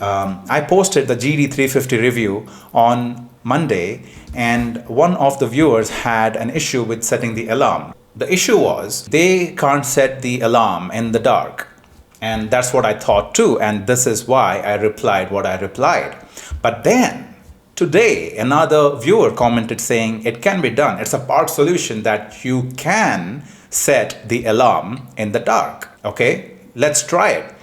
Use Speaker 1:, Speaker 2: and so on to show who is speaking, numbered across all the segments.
Speaker 1: I posted the GD-350 review on Monday, and one of the viewers had an issue with setting the alarm. The issue was they can't set the alarm in the dark. And that's what I thought too, and this is why I replied what I replied. But then today another viewer commented saying it can be done. It's a part solution that you can set the alarm in the dark. Okay, let's try it.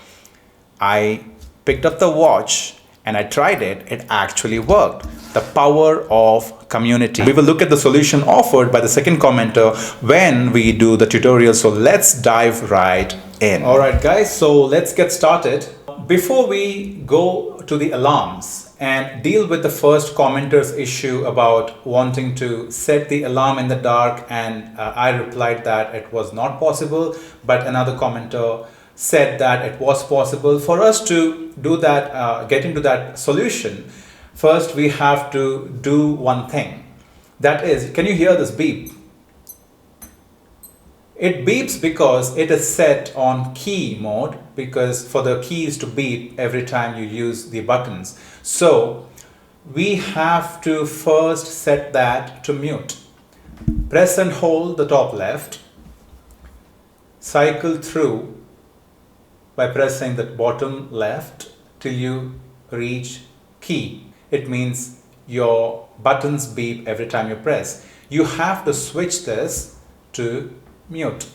Speaker 1: I picked up the watch and I tried it. It actually worked. The power of community. We will look at the solution offered by the second commenter when we do the tutorial. So let's dive right in. All right, guys, so let's get started. Before we go to the alarms and deal with the first commenter's issue about wanting to set the alarm in the dark, and I replied that it was not possible, but another commenter said that it was possible. For us to do that, get into that solution, first we have to do one thing. That is, can you hear this beep? It beeps because it is set on key mode, because for the keys to beep every time you use the buttons. So we have to first set that to mute. Press and hold the top left, cycle through by pressing the bottom left till you reach key. It means your buttons beep every time you press. You have to switch this to mute.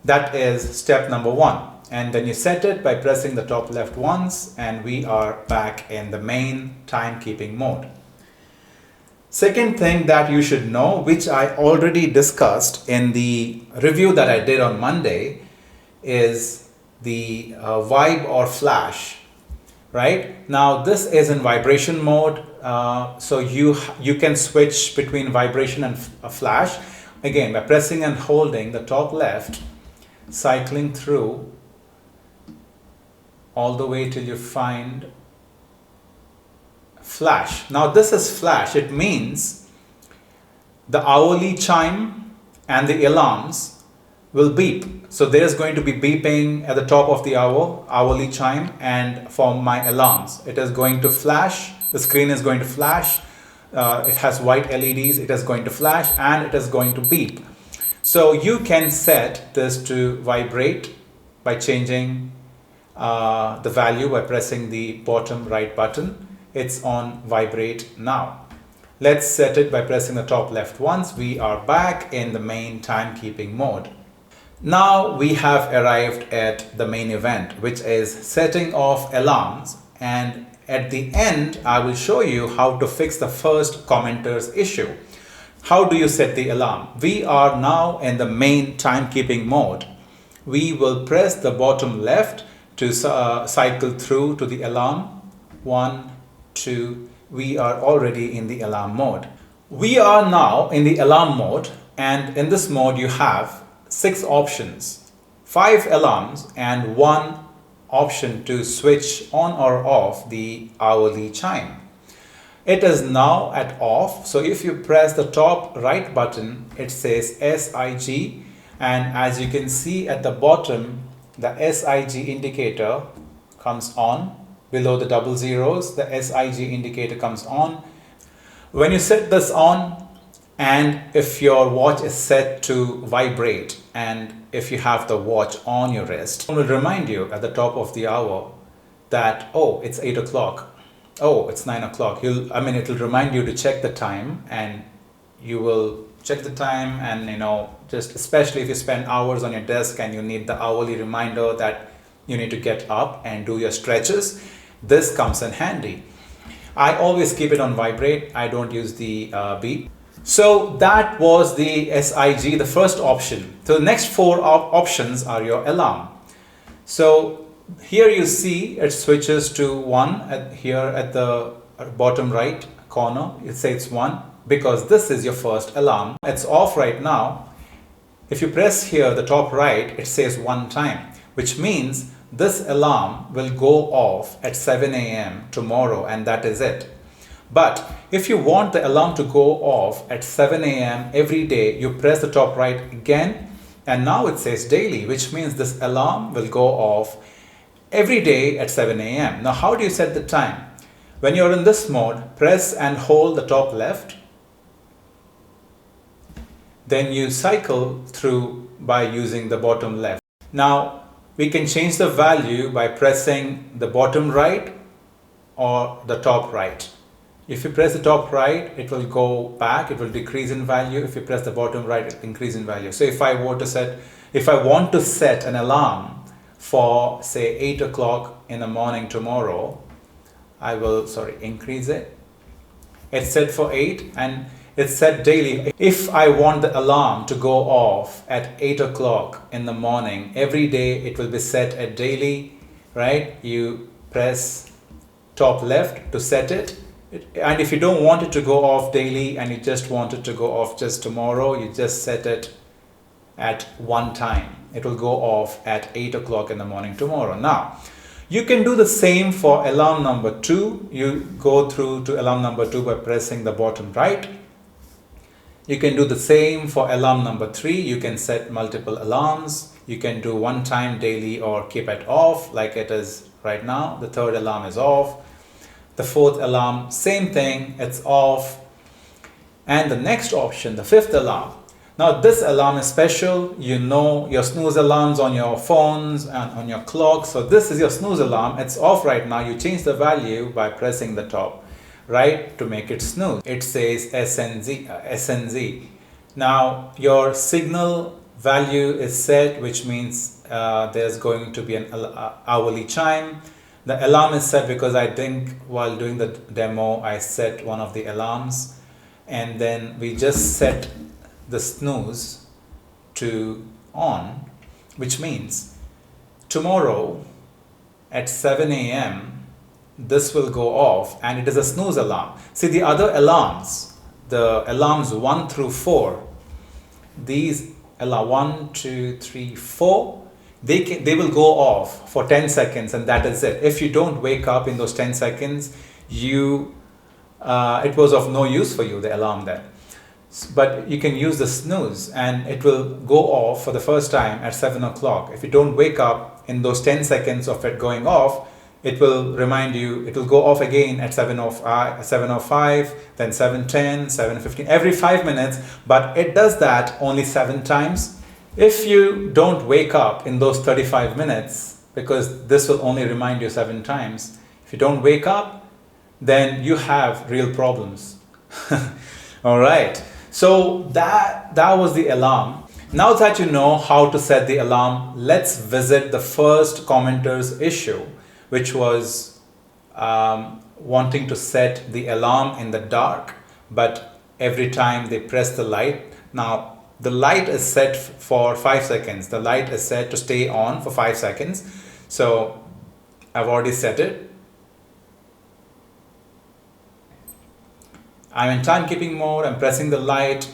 Speaker 1: That is step number one. And then you set it by pressing the top left once, and we are back in the main timekeeping mode. Second thing that you should know, which I already discussed in the review that I did on Monday, is the vibe or flash. Right now, this is in vibration mode, so you can switch between vibration and a flash again by pressing and holding the top left, cycling through all the way till you find flash. Now this is flash. It means the hourly chime and the alarms will beep. So there is going to be beeping at the top of the hourly chime, and for my alarms it is going to flash. The screen is going to flash. It has white LEDs. It is going to flash and it is going to beep. So you can set this to vibrate by changing the value by pressing the bottom right button. It's on vibrate now. Let's set it by pressing the top left once. We are back in the main timekeeping mode. Now we have arrived at the main event, which is setting off alarms, and at the end I will show you how to fix the first commenter's issue. How do you set the alarm? We are now in the main timekeeping mode. We will press the bottom left to cycle through to the alarm. 1, 2, we are already in the alarm mode. We are now in the alarm mode, and in this mode you have 6 options, 5 alarms and 1 option to switch on or off the hourly chime. It is now at off, so if you press the top right button, it says SIG, and as you can see at the bottom, the SIG indicator comes on. Below the double zeros, the SIG indicator comes on. When you set this on, and if your watch is set to vibrate, and if you have the watch on your wrist, it will remind you at the top of the hour that, oh, it's 8 o'clock. Oh, it's 9 o'clock. It will remind you to check the time, and you will check the time, and just especially if you spend hours on your desk and you need the hourly reminder that you need to get up and do your stretches, this comes in handy. I always keep it on vibrate. I don't use the beep. So that was the SIG, the first option. So the next 4 options are your alarm. So here you see it switches to 1 here at the bottom right corner. It says 1 because this is your first alarm. It's off right now. If you press here the top right, it says 1 time, which means this alarm will go off at 7 a.m. tomorrow, and that is it. But if you want the alarm to go off at 7 a.m. every day, you press the top right again, and now it says daily, which means this alarm will go off every day at 7 a.m. Now, how do you set the time? When you're in this mode, press and hold the top left. Then you cycle through by using the bottom left. Now, we can change the value by pressing the bottom right or the top right. If you press the top right, it will go back, it will decrease in value. If you press the bottom right, it will increase in value. So if I want to set an alarm for say 8 o'clock in the morning tomorrow, I will increase it. It's set for 8 and it's set daily. If I want the alarm to go off at 8 o'clock in the morning, every day it will be set at daily, right? You press top left to set it. And if you don't want it to go off daily and you just want it to go off just tomorrow, you just set it at one time. It will go off at 8 o'clock in the morning tomorrow. Now, you can do the same for alarm number 2. You go through to alarm number 2 by pressing the bottom right. You can do the same for alarm number 3. You can set multiple alarms. You can do one time daily or keep it off like it is right now. The third alarm is off. The fourth alarm, same thing, it's off. And the next option, the fifth alarm. Now this alarm is special. You know your snooze alarms on your phones and on your clock. So this is your snooze alarm. It's off right now. You change the value by pressing the top right to make it snooze. It says SNZ. Now your signal value is set, which means there's going to be an hourly chime. The alarm is set because I think while doing the demo, I set one of the alarms, and then we just set the snooze to on, which means tomorrow at 7 a.m. this will go off and it is a snooze alarm. See, the other alarms, the alarms 1 through 4, these alarm 1, 2, 3, 4, they will go off for 10 seconds and that is it. If you don't wake up in those 10 seconds, it was of no use for you, the alarm then. But you can use the snooze and it will go off for the first time at 7 o'clock. If you don't wake up in those 10 seconds of it going off, it will remind you, it will go off again at 7:05, then 7:10, 7:15, every 5 minutes, but it does that only 7 times. If you don't wake up in those 35 minutes, because this will only remind you 7 times, if you don't wake up, then you have real problems. All right. So that was the alarm. Now that you know how to set the alarm, let's visit the first commenter's issue, which was wanting to set the alarm in the dark, but every time they press the light. Now, the light is set for 5 seconds. The light is set to stay on for 5 seconds. So I've already set it. I'm in timekeeping mode. I'm pressing the light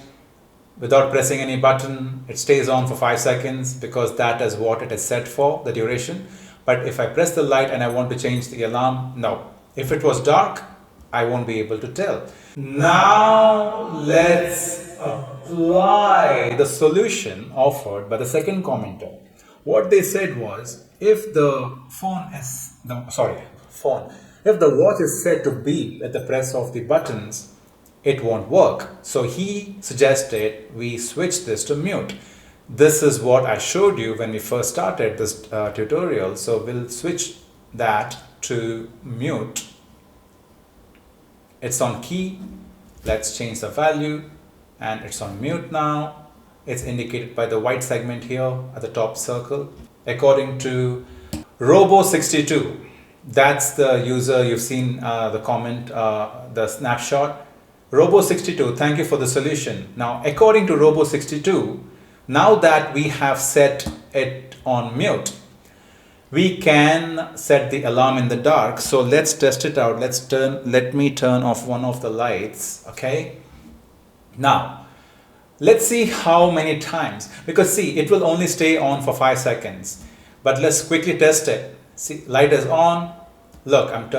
Speaker 1: without pressing any button. It stays on for 5 seconds because that is what it is set for, the duration. But if I press the light and I want to change the alarm, no. If it was dark, I won't be able to tell. Now let's apply the solution offered by the second commenter. What they said was, if the if the watch is set to beep at the press of the buttons, it won't work. So he suggested we switch this to mute. This is what I showed you when we first started this tutorial. So we'll switch that to mute. It's on key. Let's change the value. And it's on mute now. It's indicated by the white segment here at the top circle. According to Robo62, that's the user, you've seen the comment, the snapshot. Robo62, thank you for the solution. Now, according to Robo62, now that we have set it on mute, we can set the alarm in the dark. So let's test it out. Let me turn off one of the lights, okay? Now, let's see how many times, because see, it will only stay on for 5 seconds. But let's quickly test it. See, light is on. Look, I'm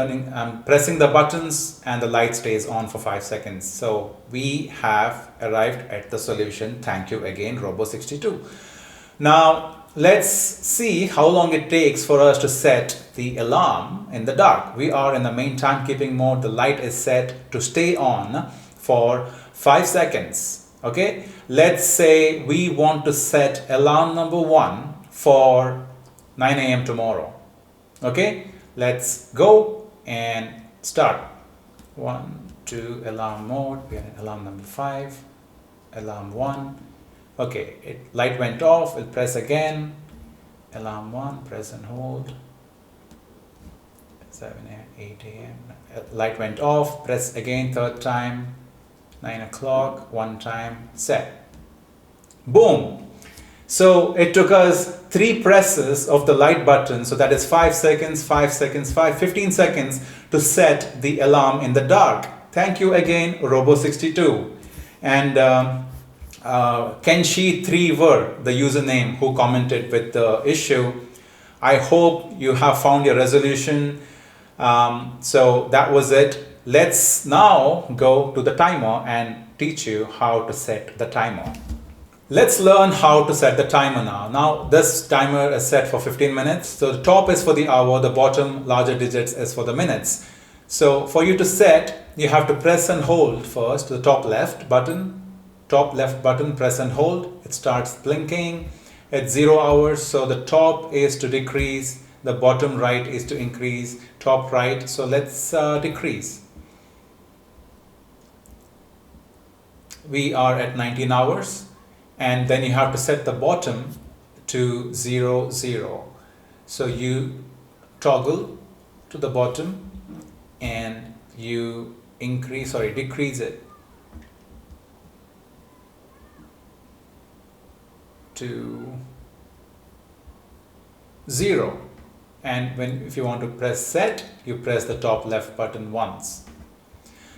Speaker 1: pressing the buttons and the light stays on for 5 seconds. So we have arrived at the solution. Thank you again, Robo62. Now, let's see how long it takes for us to set the alarm in the dark. We are in the main timekeeping mode. The light is set to stay on for 5 seconds. Okay, let's say we want to set alarm number 1 for 9 a.m. tomorrow. Okay, let's go and start. 1, 2, alarm mode. We are in alarm number 5, alarm 1. Okay, light went off. We'll press again. Alarm 1, press and hold. 7 a.m., 8 a.m. Light went off. Press again, third time. 9 o'clock, one time, set. Boom! So it took us 3 presses of the light button. So that is 5 seconds, 5 seconds, 15 seconds to set the alarm in the dark. Thank you again, Robo62. And Kenshi3ver, the username who commented with the issue. I hope you have found your resolution. So that was it. Let's now go to the timer and teach you how to set the timer. Let's learn how to set the timer now. Now this timer is set for 15 minutes. So the top is for the hour, the bottom larger digits is for the minutes. So for you to set, you have to press and hold first the top left button, press and hold. It starts blinking at 0 hours. So the top is to decrease, the bottom right is to increase, top right. So let's decrease. We are at 19 hours, and then you have to set the bottom to 0, 0. So you toggle to the bottom and you decrease it to 0. And if you want to press set, you press the top left button once.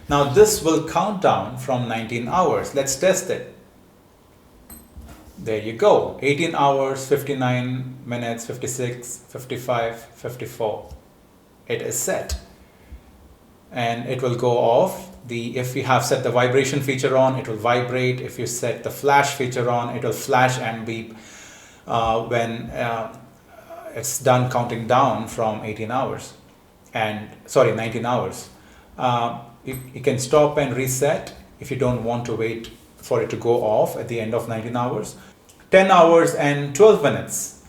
Speaker 1: Now this will count down from 19 hours. Let's test it. There you go. 18 hours, 59 minutes, 56, 55, 54. It is set. And it will go off. If you have set the vibration feature on, it will vibrate. If you set the flash feature on, it will flash and beep when it's done counting down from 19 hours. You can stop and reset if you don't want to wait for it to go off at the end of 19 hours. 10 hours and 12 minutes.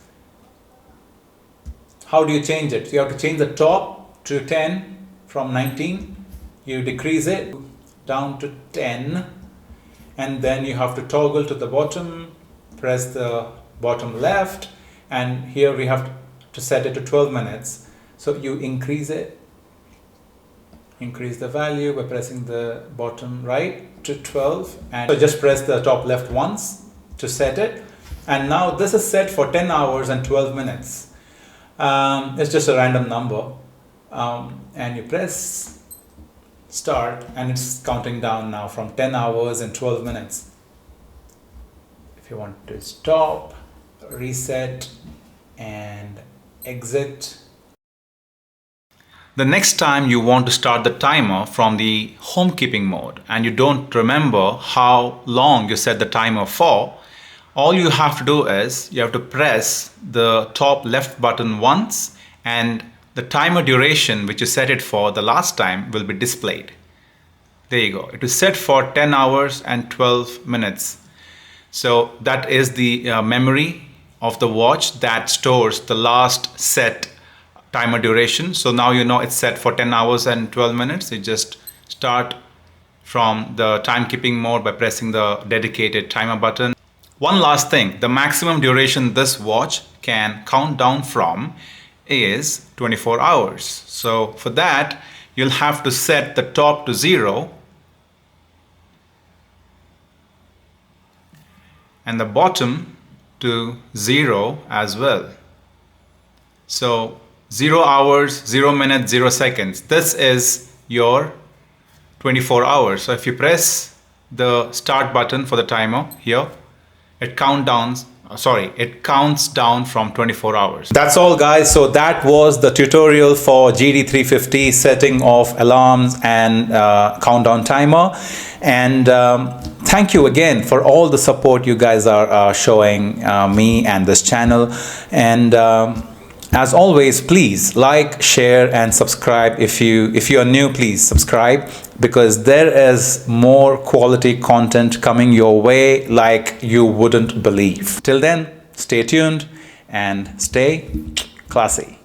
Speaker 1: How do you change it? So you have to change the top to 10 from 19. You decrease it down to 10. And then you have to toggle to the bottom, press the bottom left. And here we have to set it to 12 minutes. So you increase it. Increase the value by pressing the bottom right to 12, and so just press the top left once to set it. And now this is set for 10 hours and 12 minutes. It's just a random number, and you press start and it's counting down now from 10 hours and 12 minutes. If you want to stop, reset and exit. The next time you want to start the timer from the homekeeping mode and you don't remember how long you set the timer for, all you have to do is you have to press the top left button once, and the timer duration which you set it for the last time will be displayed. There you go. It is set for 10 hours and 12 minutes. So that is the memory of the watch that stores the last set timer duration. So now you know it's set for 10 hours and 12 minutes. You just start from the timekeeping mode by pressing the dedicated timer button. One last thing, the maximum duration this watch can count down from is 24 hours. So for that, you'll have to set the top to 0 and the bottom to 0 as well. So 0 hours, 0 minutes, 0 seconds. This is your 24 hours. So if you press the start button for the timer here, it counts down sorry, it counts down from 24 hours. That's all, guys. So that was the tutorial for GD350 setting of alarms and countdown timer. And thank you again for all the support you guys are showing me and this channel. And as always, please like, share and subscribe. If you are new, please subscribe, because there is more quality content coming your way like you wouldn't believe. Till then, stay tuned and stay classy.